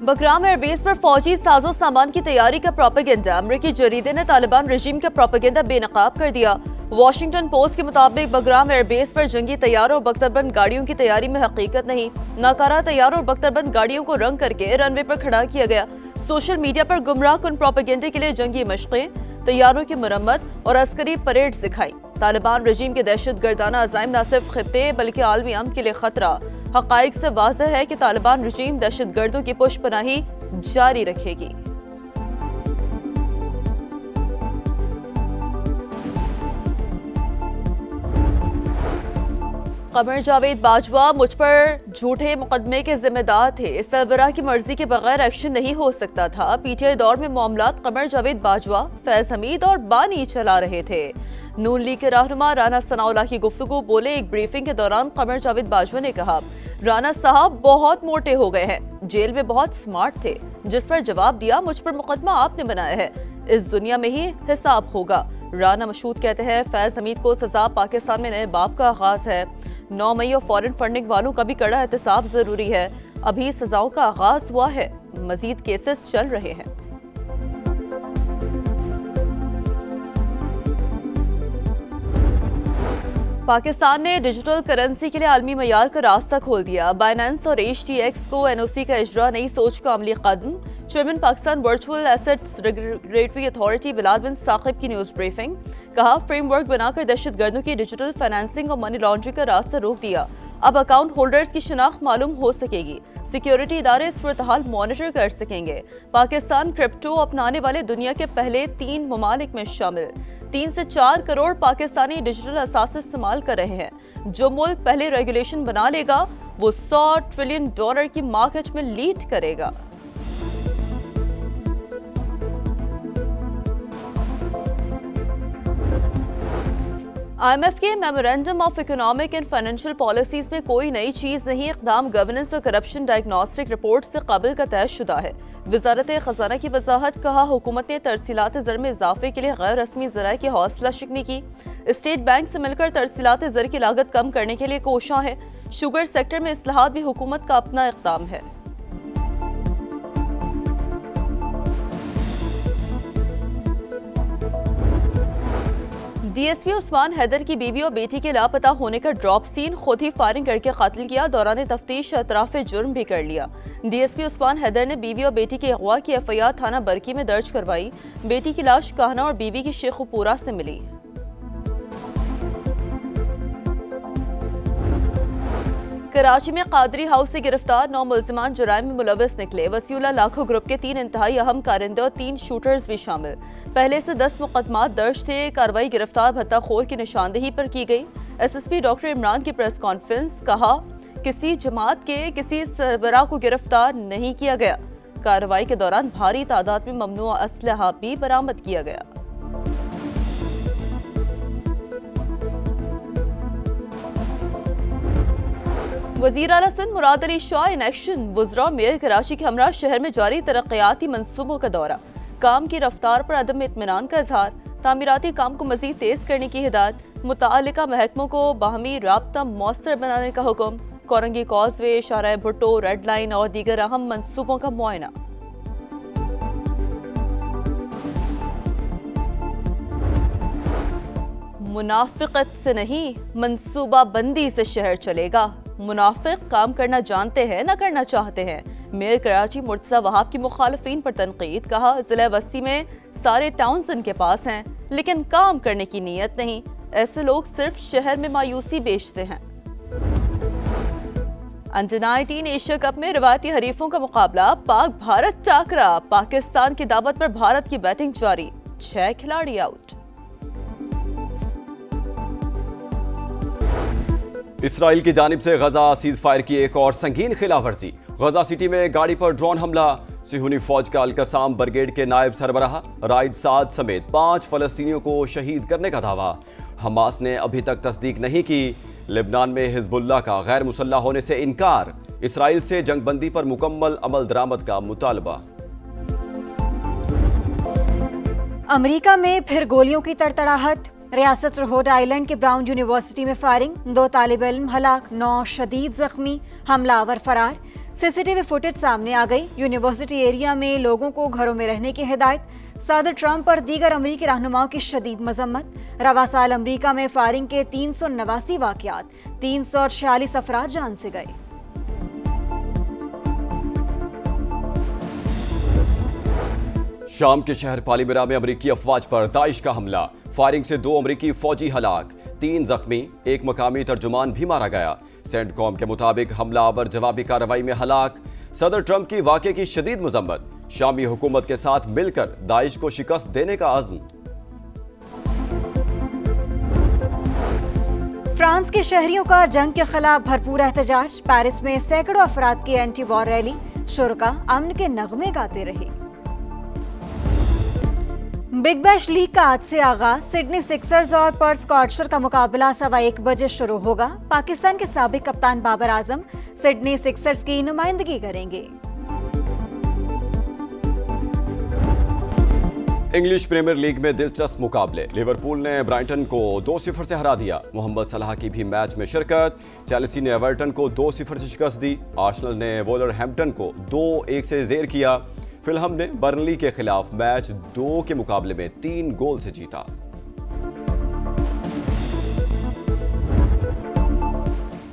बकराम airbase पर फौजी साजो सामान की तैयारी का प्रोपेगेंडा। अमरीकी जरीदे ने तालिबान रजीम का प्रोपेगेंडा बेनकाब कर दिया। वॉशिंगटन पोस्ट के मुताबिक बकराम एयरबेस पर जंगी तैयारों और बख्तरबंद गाड़ियों की तैयारी में हकीकत नहीं, नाकारा तैयारों और बख्तरबंद गाड़ियों को रंग करके रनवे पर खड़ा किया गया। सोशल मीडिया पर गुमराह कुन प्रोपेगेंडे के लिए जंगी मशक़ें, तैयारों की मरम्मत और अस्करी परेड सिखाई। तालिबान रजीम के दहशत गर्दाना अज़ाइम न सिर्फ खित्ते बल्कि आलमी अमन के लिए खतरा। हक़ाइक़ से वाज़ेह है कि तालिबान रजीम दहशत गर्दों की पुष्पनाही जारी रखेगी। कमर जावेद बाजवा मुझ पर झूठे मुकदमे के जिम्मेदार थे, सरबराह की मर्जी के बगैर एक्शन नहीं हो सकता था। पीछे दौर में मामलात कमर जावेद बाजवा, फैज हमीद और बानी चला रहे थे। नून लीग के रहनुमा राना सनाउल्लाह की गुफ्तगू बोले। एक ब्रीफिंग के दौरान कमर जावेद बाजवा ने कहा, राना साहब बहुत मोटे हो गए हैं, जेल में बहुत स्मार्ट थे। जिस पर जवाब दिया, मुझ पर मुकदमा आपने बनाया है, इस दुनिया में ही हिसाब होगा। राना मशहूद कहते हैं, फैज हमीद को सजा पाकिस्तान में नए बाब का आगाज है। 9 मई और फॉरेन फंडिंग वालों का भी कड़ा एहतसाब जरूरी है। अभी सजाओं का आगाज हुआ है, मजीद केसेस चल रहे हैं। पाकिस्तान ने डिजिटल करेंसी के लिए आलमी मयार का रास्ता खोल दिया। बाइनेंस और HTX को NOC का इजरा नई सोच का अमली कदम। Chairman Pakistan virtual assets regulatory authority Bilal bin Saqib की न्यूज ब्रीफिंग। कहा, फ्रेमवर्क बनाकर दहशतगर्दों की डिजिटल फाइनेंसिंग और मनी लॉन्ड्रिंग का रास्ता रोक दिया। अब अकाउंट होल्डर्स की शिनाख्त मालूम हो सकेगी। सिक्योरिटी इदारे इस सूरत-हाल मॉनिटर कर सकेंगे। पाकिस्तान क्रिप्टो अपनाने वाले दुनिया के पहले 3 ममालिक में शामिल। 3 से 4 करोड़ पाकिस्तानी डिजिटल असासे इस्तेमाल कर रहे हैं। जो मुल्क पहले रेगुलेशन बना लेगा वो $100 ट्रिलियन की मार्केट में लीड करेगा। IMF के memorandum of economic and financial policies में कोई नई चीज नहीं। इक़दाम गवर्नेंस और करप्शन डायग्नोस्टिक रिपोर्ट से काबिल का तयशुदा है। वजारत खजाना की वजाहत। कहा, हुकूमत ने तरसीलात ज़र में इजाफे के लिए गैर रस्मी ज़राए की हौसला शिकनी की। स्टेट बैंक से मिलकर तरसीलात ज़र की लागत कम करने के लिए कोशां है। शुगर सेक्टर में इस्लाहात भी हुकूमत का अपना इक़दाम है। DSP उस्मान हैदर की बीवी और बेटी के लापता होने का ड्रॉप सीन, खुद ही फायरिंग करके कत्ल किया। दौरान तफ्तीश एतराफ जुर्म भी कर लिया। DSP उस्मान हैदर ने बीवी और बेटी के अगवा की FIR थाना बरकी में दर्ज करवाई। बेटी की लाश काहना और बीवी की शेखुपुरा से मिली। कराची में कादरी हाउस से गिरफ्तार 9 मुल्जिमान जुराइम में मुलविस निकले। वसीउल्लाह लाखो ग्रुप के 3 इंतहाई अहम कारिंदे और 3 शूटर्स भी शामिल। पहले से 10 मुकदमात दर्ज थे। कार्रवाई गिरफ्तार भत्ताखोर की निशानदेही पर की गई। SSP डॉक्टर इमरान की प्रेस कॉन्फ्रेंस। कहा, किसी जमात के किसी सरबराह को गिरफ्तार नहीं किया गया। कार्रवाई के दौरान भारी तादाद में ममनुआ असलहा भी बरामद किया गया। वज़ीर आला सिंध मुराद अली शाह इन एक्शन। वुज़रा मेयर कराची के हमरा शहर में जारी तरक्याती मंसूबों का दौरा। काम की रफ्तार पर अदम इत्मीनान का इजहार। तामीराती काम को मजीद तेज करने की हिदायत। मुतालिका महकमों को बाहमी राब्ता मौसर बनाने का हुक्म। Korangi causeway, Shahrah Bhutto, red line और दीगर अहम मंसूबों का मुआयना। मुनाफिकत से नहीं, मंसूबा बंदी से शहर चलेगा। मुनाफिक काम करना जानते हैं, न करना चाहते हैं। मेयर कराची मुर्तज़ा वहाब की मुखालिफिन पर तनकीद। कहा, जिला बस्ती में सारे टाउन्स इनके पास हैं लेकिन काम करने की नीयत नहीं। ऐसे लोग सिर्फ शहर में मायूसी बेचते हैं। अंडर 19 एशिया कप में रिवायती हरीफों का मुकाबला। पाक भारत टाकरा। पाकिस्तान की दावत पर भारत की बैटिंग जारी। 6 खिलाड़ी आउट। इसराइल की जानिब से गजा सीज फायर की एक और संगीन खिलाफवर्जी। गजा सिटी में गाड़ी पर ड्रोन हमला। सिहूनी फौज का अलकसाम ब्रिगेड के नायब सरबराह राइद साद समेत 5 फलस्तीनियों को शहीद करने का दावा। हमास ने अभी तक तस्दीक नहीं की। लेबनान में हिजबुल्लाह का गैर मुसल्लह होने से इनकार। इसराइल से जंगबंदी पर मुकम्मल अमल दरामद का मुतालबा। अमेरिका में फिर गोलियों की तड़तड़ाहट। रियासत रोड आइलैंड के ब्राउन यूनिवर्सिटी में फायरिंग। 2 तालिब इल्म हलाक, 9 शदीद जख्मी, हमलावर फरार। सीसीटीवी फुटेज सामने आ गई। यूनिवर्सिटी एरिया में लोगों को घरों में रहने की हिदायत। सदर ट्रंप पर दीगर अमरीकी रहनुमाओं की शदीद मजम्मत। रवा साल अमरीका में फायरिंग के 389 वाकयात, 346 अफराद जान से गए। शाम के शहर पालीमिरा में अमरीकी अफवाज पर दाइश का हमला। फायरिंग से 2 अमरीकी फौजी हलाक, 3 जख्मी, 1 मकामी तर्जुमान भी मारा गया। सेंटकॉम के मुताबिक हमलावर जवाबी कार्रवाई में हलाक। सदर ट्रंप की वाक़े की शदीद मजम्मत। शामी हुकूमत के साथ मिलकर दाइश को शिकस्त देने का आज़म। फ्रांस के शहरियों का जंग के खिलाफ भरपूर एहतजाज। पेरिस में सैकड़ों अफराद की एंटी वॉर रैली। शुरका अमन के नगमे गाते रहे। बिग बैश लीग का आज से आगाज। सिडनी सिक्सर्स और पर्थ स्कॉट्शर का मुकाबला 1:15 बजे शुरू होगा। पाकिस्तान के साबिक कप्तान बाबर आजम सिडनी सिक्सर्स की नुमाइंदगी करेंगे। इंग्लिश प्रीमियर लीग में दिलचस्प मुकाबले। लिवरपूल ने ब्राइटन को 2-0 से हरा दिया। मोहम्मद सलाह की भी मैच में शिरकत। चेल्सी ने एवर्टन को 2-0 से शिकस्त दी। आर्सेनल ने वोल्वरहैम्पटन को 2-1 से जेर किया। फिलहम ने बर्नली के खिलाफ मैच 2 के मुकाबले में 3 गोल से जीता।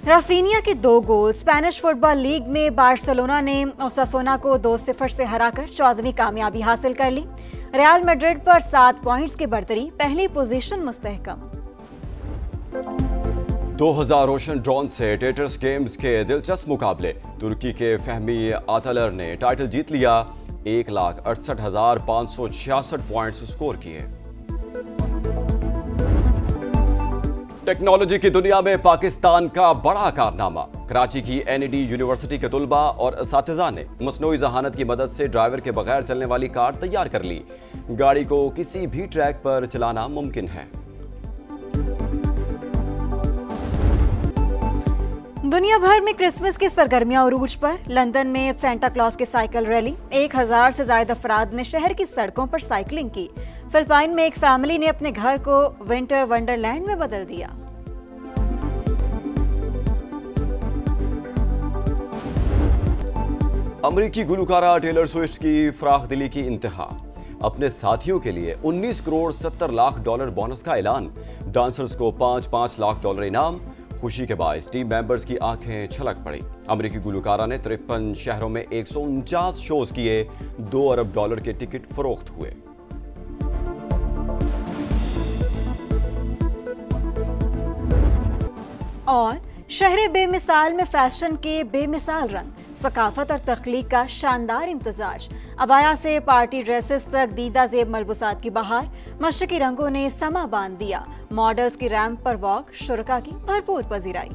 राफीनिया के 2 गोल। स्पेनिश फुटबॉल लीग में बार्सिलोना ने ओसासुना को 2-0 से हराकर 14वीं कामयाबी हासिल कर ली। रियल मैड्रिड पर 7 पॉइंट्स की बढ़तरी, पहली पोजीशन मुस्तहकम। 2000 रोशन ड्रोन से टेटर्स गेम्स के दिलचस्प मुकाबले। तुर्की के फहमी आतलर ने टाइटल जीत लिया। 1,68,566 पॉइंट्स स्कोर किए। टेक्नोलॉजी की दुनिया में पाकिस्तान का बड़ा कारनामा। कराची की NED यूनिवर्सिटी के तुलबा और असातिज़ा ने मसनूई ज़हानत की मदद से ड्राइवर के बगैर चलने वाली कार तैयार कर ली। गाड़ी को किसी भी ट्रैक पर चलाना मुमकिन है। दुनिया भर में क्रिसमस की सरगर्मियां उरूज पर। लंदन में सेंटा क्लॉज की साइकिल रैली। 1000 से ज्यादा अफराद ने शहर की सड़कों पर साइकिलिंग की। फिलिपाइन में एक फैमिली ने अपने घर को विंटर वंडरलैंड में बदल दिया। अमरीकी गुलकारा टेलर स्विफ्ट की फराख दिली की इंतहा। अपने साथियों के लिए 19 करोड़ 70 लाख डॉलर बोनस का ऐलान। डांसर्स को 5-5 लाख डॉलर इनाम। खुशी के बायस टीम मेंबर्स की आंखें छलक पड़ी। अमरीकी गुलकारा ने 53 शहरों में 149 शोज किए। 2 अरब डॉलर के टिकट फरोख्त हुए। और शहर बेमिसाल में फैशन के बेमिसाल रंग, सकाफत और तख्लीक का शानदार इम्तजाज। अबाया से पार्टी ड्रेसेस तक दीदा जेब मलबूसात की बहार। मशरकी रंगों ने समा बांध दिया। मॉडल्स की रैंप पर वॉक, शुरका की भरपूर पजीराई।